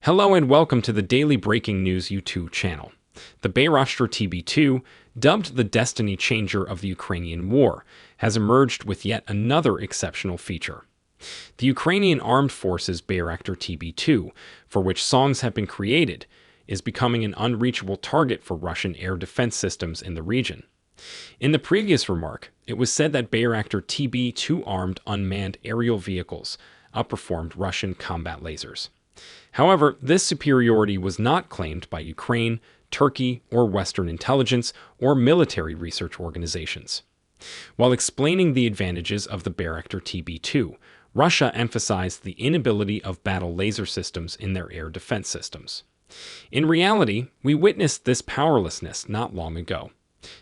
Hello and welcome to the Daily Breaking News YouTube channel. The Bayraktar TB2, dubbed the destiny changer of the Ukrainian war, has emerged with yet another exceptional feature. The Ukrainian Armed Forces Bayraktar TB2, for which songs have been created, is becoming an unreachable target for Russian air defense systems in the region. In the previous remark, it was said that Bayraktar TB2 armed unmanned aerial vehicles outperformed Russian combat lasers. However, this superiority was not claimed by Ukraine, Turkey, or Western intelligence or military research organizations. While explaining the advantages of the Bayraktar TB2, Russia emphasized the inability of battle laser systems in their air defense systems. In reality, we witnessed this powerlessness not long ago.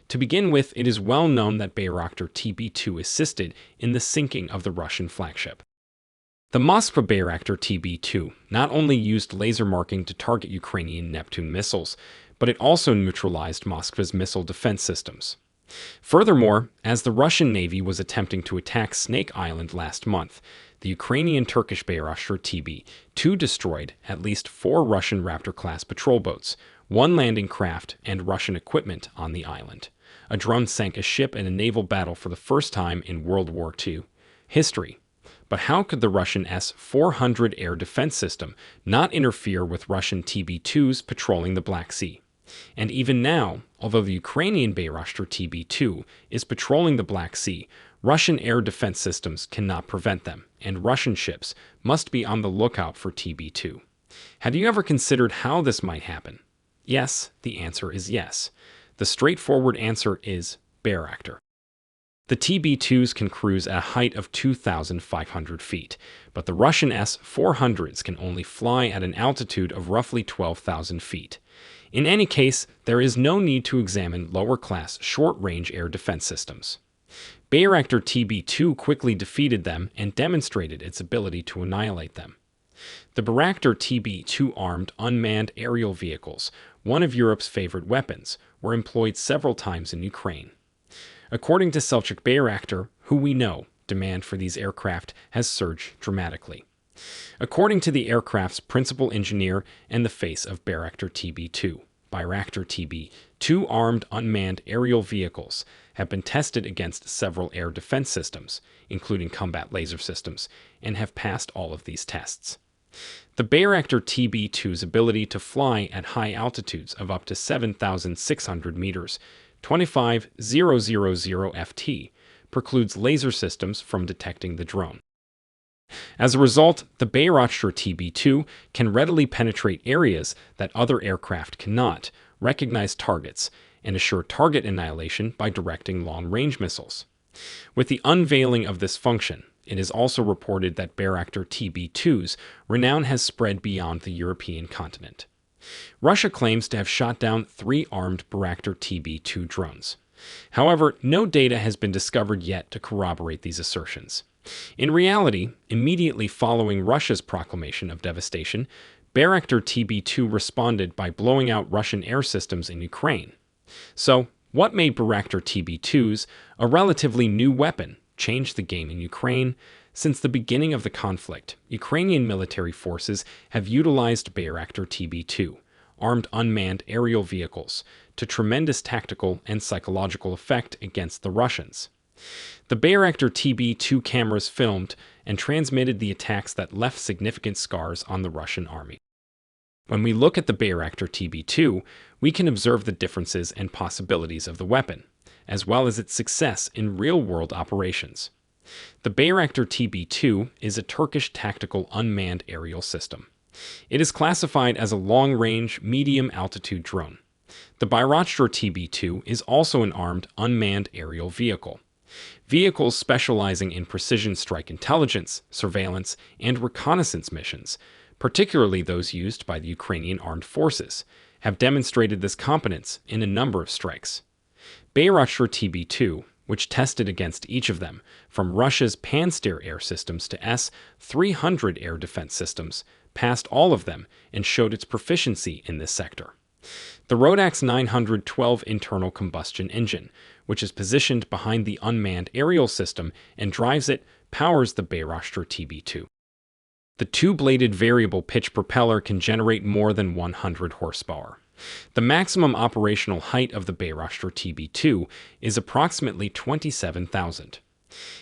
To begin with, it is well known that Bayraktar TB2 assisted in the sinking of the Russian flagship. The Moskva Bayraktar TB2 not only used laser marking to target Ukrainian Neptune missiles, but it also neutralized Moskva's missile defense systems. Furthermore, as the Russian Navy was attempting to attack Snake Island last month, the Ukrainian-Turkish Bayraktar TB2 destroyed at least 4 Russian Raptor-class patrol boats, 1 landing craft, and Russian equipment on the island. A drone sank a ship in a naval battle for the first time in World War II history. But how could the Russian S-400 air defense system not interfere with Russian TB2s patrolling the Black Sea? And even now, although the Ukrainian Bayraktar TB2 is patrolling the Black Sea, Russian air defense systems cannot prevent them, and Russian ships must be on the lookout for TB2. Have you ever considered how this might happen? Yes, the answer is yes. The straightforward answer is Bayraktar. The TB2s can cruise at a height of 2,500 feet, but the Russian S-400s can only fly at an altitude of roughly 12,000 feet. In any case, there is no need to examine lower-class short-range air defense systems. Bayraktar TB2 quickly defeated them and demonstrated its ability to annihilate them. The Bayraktar TB2 armed unmanned aerial vehicles, one of Europe's favorite weapons, were employed several times in Ukraine. According to Selchuk Bayraktar, who we know, demand for these aircraft has surged dramatically. According to the aircraft's principal engineer and the face of Bayraktar TB2, Bayraktar TB2 armed unmanned aerial vehicles have been tested against several air defense systems, including combat laser systems, and have passed all of these tests. The Bayraktar TB2's ability to fly at high altitudes of up to 7,600 meters 25,000 ft precludes laser systems from detecting the drone. As a result, the Bayraktar TB2 can readily penetrate areas that other aircraft cannot, recognize targets, and assure target annihilation by directing long-range missiles. With the unveiling of this function, it is also reported that Bayraktar TB2's renown has spread beyond the European continent. Russia claims to have shot down 3 armed Bayraktar TB2 drones. However, no data has been discovered yet to corroborate these assertions. In reality, immediately following Russia's proclamation of devastation, Bayraktar TB2 responded by blowing out Russian air systems in Ukraine. So, what made Bayraktar TB2s, a relatively new weapon, change the game in Ukraine? Since the beginning of the conflict, Ukrainian military forces have utilized Bayraktar TB2, armed unmanned aerial vehicles, to tremendous tactical and psychological effect against the Russians. The Bayraktar TB2 cameras filmed and transmitted the attacks that left significant scars on the Russian army. When we look at the Bayraktar TB2, we can observe the differences and possibilities of the weapon, as well as its success in real-world operations. The Bayraktar TB2 is a Turkish tactical unmanned aerial system. It is classified as a long-range, medium-altitude drone. The Bayraktar TB2 is also an armed, unmanned aerial vehicle. Vehicles specializing in precision strike intelligence, surveillance, and reconnaissance missions, particularly those used by the Ukrainian armed forces, have demonstrated this competence in a number of strikes. Bayraktar TB2, which tested against each of them, from Russia's Pantsir air systems to S-300 air defense systems, passed all of them and showed its proficiency in this sector. The Rodax 912 internal combustion engine, which is positioned behind the unmanned aerial system and drives it, powers the Bayraktar TB2. The two-bladed variable pitch propeller can generate more than 100 horsepower. The maximum operational height of the Bayraktar TB2 is approximately 27,000.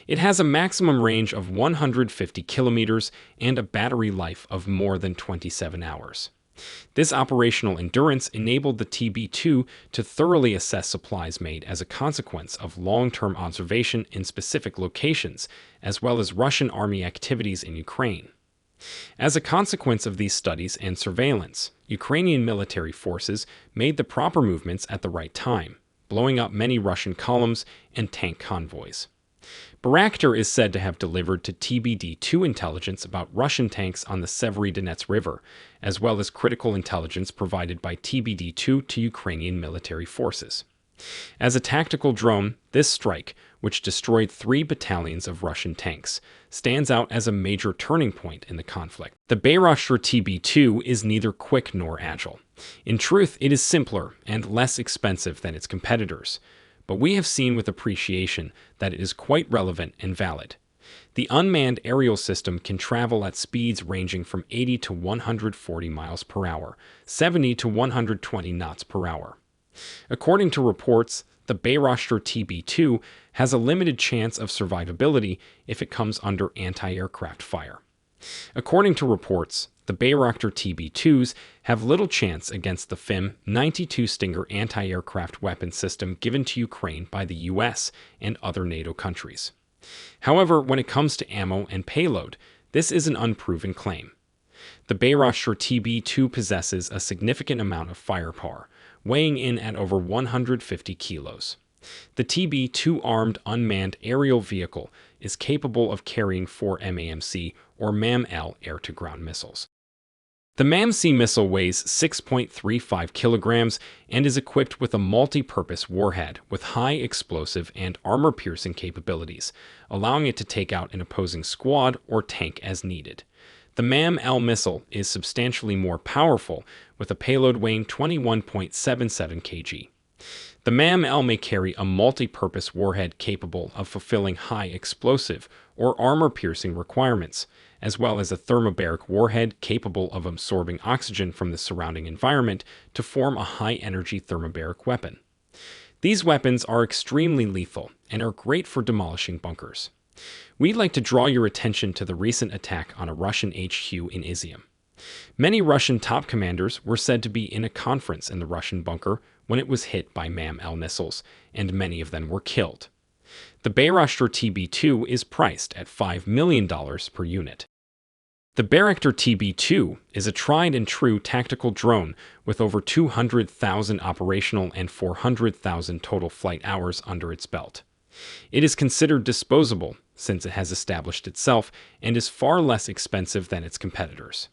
It has a maximum range of 150 kilometers and a battery life of more than 27 hours. This operational endurance enabled the TB2 to thoroughly assess supplies made as a consequence of long-term observation in specific locations, as well as Russian army activities in Ukraine. As a consequence of these studies and surveillance, Ukrainian military forces made the proper movements at the right time, blowing up many Russian columns and tank convoys. Bayraktar is said to have delivered to TBD-2 intelligence about Russian tanks on the Severodonetsk River, as well as critical intelligence provided by TBD-2 to Ukrainian military forces. As a tactical drone, this strike, which destroyed 3 battalions of Russian tanks, stands out as a major turning point in the conflict. The Bayraktar TB2 is neither quick nor agile. In truth, it is simpler and less expensive than its competitors, but we have seen with appreciation that it is quite relevant and valid. The unmanned aerial system can travel at speeds ranging from 80 to 140 miles per hour, 70 to 120 knots per hour. According to reports, the Bayraktar TB2 has a limited chance of survivability if it comes under anti-aircraft fire. According to reports, the Bayraktar TB2s have little chance against the FIM-92 Stinger anti-aircraft weapon system given to Ukraine by the US and other NATO countries. However, when it comes to ammo and payload, this is an unproven claim. The Bayraktar TB2 possesses a significant amount of firepower, weighing in at over 150 kilos. The TB2 armed unmanned aerial vehicle is capable of carrying 4 MAMC or MAM-L air-to-ground missiles. The MAM-C missile weighs 6.35 kilograms and is equipped with a multi-purpose warhead with high explosive and armor-piercing capabilities, allowing it to take out an opposing squad or tank as needed. The MAM-L missile is substantially more powerful, with a payload weighing 21.77 kg. The MAM-L may carry a multi-purpose warhead capable of fulfilling high explosive or armor-piercing requirements, as well as a thermobaric warhead capable of absorbing oxygen from the surrounding environment to form a high-energy thermobaric weapon. These weapons are extremely lethal and are great for demolishing bunkers. We'd like to draw your attention to the recent attack on a Russian HQ in Izium. Many Russian top commanders were said to be in a conference in the Russian bunker when it was hit by MAM-L missiles, and many of them were killed. The Bayraktar TB2 is priced at $5 million per unit. The Bayraktar TB2 is a tried-and-true tactical drone with over 200,000 operational and 400,000 total flight hours under its belt. It is considered disposable since it has established itself and is far less expensive than its competitors.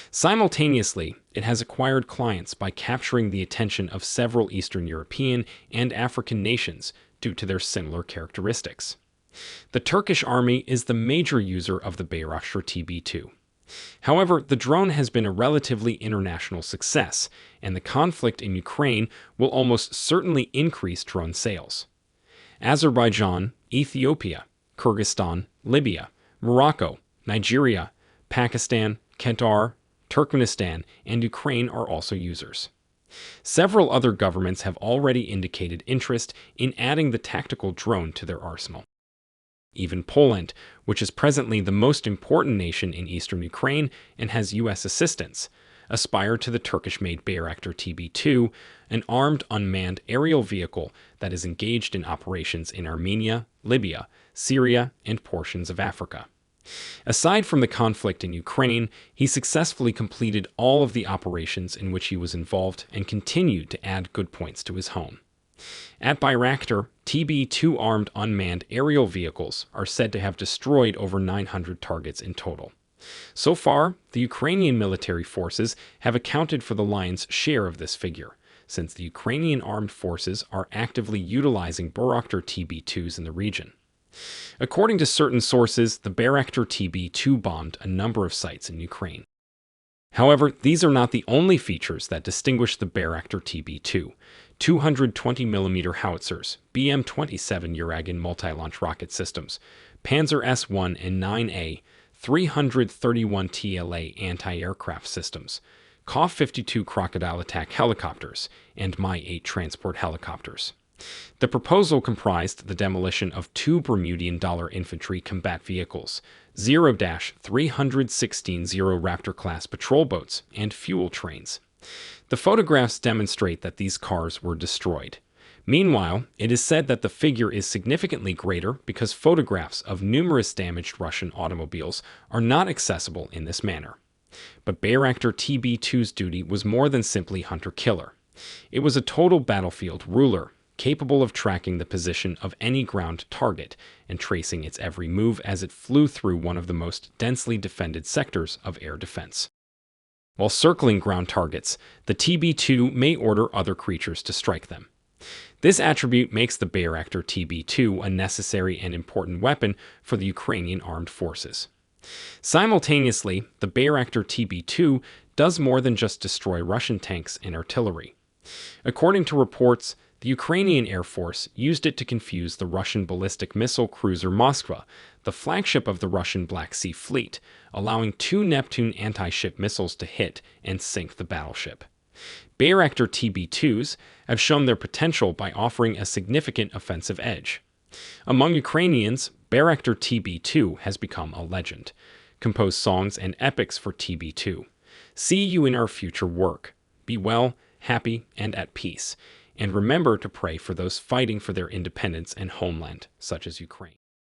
Simultaneously, it has acquired clients by capturing the attention of several Eastern European and African nations due to their similar characteristics. The Turkish army is the major user of the Bayraktar TB2. However, the drone has been a relatively international success, and the conflict in Ukraine will almost certainly increase drone sales. Azerbaijan, Ethiopia, Kyrgyzstan, Libya, Morocco, Nigeria, Pakistan, Qatar, Turkmenistan, and Ukraine are also users. Several other governments have already indicated interest in adding the tactical drone to their arsenal. Even Poland, which is presently the most important nation in eastern Ukraine and has U.S. assistance, aspire to the Turkish-made Bayraktar TB2, an armed unmanned aerial vehicle that is engaged in operations in Armenia, Libya, Syria, and portions of Africa. Aside from the conflict in Ukraine, he successfully completed all of the operations in which he was involved and continued to add good points to his home. At Bayraktar, TB2 armed unmanned aerial vehicles are said to have destroyed over 900 targets in total. So far, the Ukrainian military forces have accounted for the lion's share of this figure, since the Ukrainian armed forces are actively utilizing Bayraktar TB2s in the region. According to certain sources, the Bayraktar TB2 bombed a number of sites in Ukraine. However, these are not the only features that distinguish the Bayraktar TB2. 220mm howitzers, BM-27 Uragan multi-launch rocket systems, Panzer S-1 and 9A, 331 TLA anti-aircraft systems, KA-52 Crocodile attack helicopters, and Mi-8 transport helicopters. The proposal comprised the demolition of 2 Bermudian dollar infantry combat vehicles, 0-316 Zero Raptor-class patrol boats, and fuel trains. The photographs demonstrate that these cars were destroyed. Meanwhile, it is said that the figure is significantly greater because photographs of numerous damaged Russian automobiles are not accessible in this manner. But Bayraktar TB2's duty was more than simply hunter-killer. It was a total battlefield ruler, capable of tracking the position of any ground target and tracing its every move as it flew through one of the most densely defended sectors of air defense. While circling ground targets, the TB2 may order other creatures to strike them. This attribute makes the Bayraktar TB2 a necessary and important weapon for the Ukrainian armed forces. Simultaneously, the Bayraktar TB2 does more than just destroy Russian tanks and artillery. According to reports, the Ukrainian Air Force used it to confuse the Russian ballistic missile cruiser Moskva, the flagship of the Russian Black Sea Fleet, allowing 2 Neptune anti-ship missiles to hit and sink the battleship. Bayraktar TB2s have shown their potential by offering a significant offensive edge. Among Ukrainians, Bayraktar TB2 has become a legend. Compose songs and epics for TB2. See you in our future work. Be well, happy, and at peace. And remember to pray for those fighting for their independence and homeland, such as Ukraine.